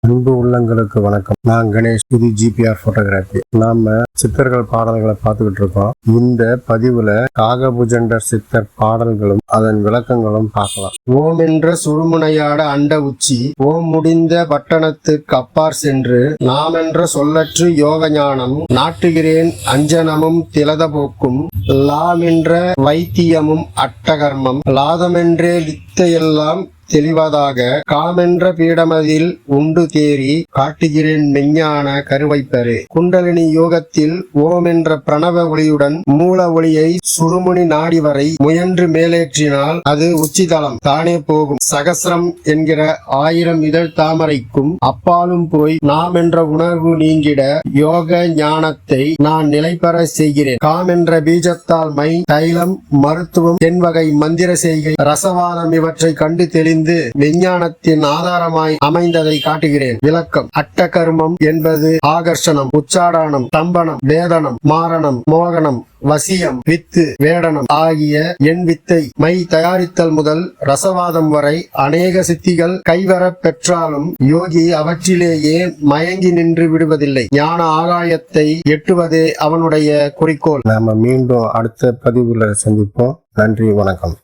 அன்பு உள்ளங்களுக்கு வணக்கம். நான் கணேஷ். இது ஜிபிஆர் போட்டோகிராஃபி. நாம சித்தர்கள் பாடல்களை பார்த்துக்கிட்டு இருக்கோம். இந்த பதிவுல காகபுஜண்டர் சித்தர் பாடல்களும் அதன் விளக்கங்களும் பார்க்கலாம். ஓம் என்ற சுழுமுனையாட அண்ட உச்சி, ஓம் முடிந்த பட்டணத்துக்கு அப்பார் சென்று, நாம் என்ற சொல்லற்று யோக ஞானம் நாட்டுகிறேன் அஞ்சனமும் திலத போக்கும், லாம் என்ற வைத்தியமும் அட்டகர்மம், லாதமென்றே வித்தையெல்லாம் தெளிவதாக, காமென்ற பீடமதில் உண்டு தேறி காட்டுகிறேன் மெஞ்ஞான கருவைப்பரே. குண்டலினி யோகத்தில் ஓம் என்ற பிரணவ ஒளியுடன் மூல ஒளியை சுடுமுனி நாடி வரை முயன்று மேலேற்றினால் அது உச்சிதளம் தானே போகும். சகசிரம் என்கிற 1000 இதழ் தாமரைக்கும் அப்பாலும் போய் நாம் என்ற உணர்வு நீங்கிட யோக ஞானத்தை நான் நிலைபெற செய்கிறேன். காம் என்ற பீஜத்தால் மை, தைலம், மருத்துவம், தென்வகை மந்திர செய்கை, ரசவாதம் இவற்றை கண்டு தெளிந்து விஞ்ஞானத்தின் ஆதாரமாய் அமைந்ததை காட்டுகிறேன். விளக்கம்: அட்டகர்மம் என்பது ஆகர்ஷணம், உச்சாடானம், தம்பனம், வேதனம், மாரணம், மோகனம், வசியம், வித்து, வேடனம் ஆகிய எண் வித்தை மை தயாரித்தல் முதல் ரசவாதம் வரை அநேக சித்திகள் கைவரப் பெற்றாலும் யோகி அவற்றிலேயே மயங்கி நின்று விடுவதில்லை. ஞான ஆகாயத்தை எட்டுவதே அவனுடைய குறிக்கோள். நாம மீண்டும் அடுத்த பதிவுல சந்திப்போம். நன்றி, வணக்கம்.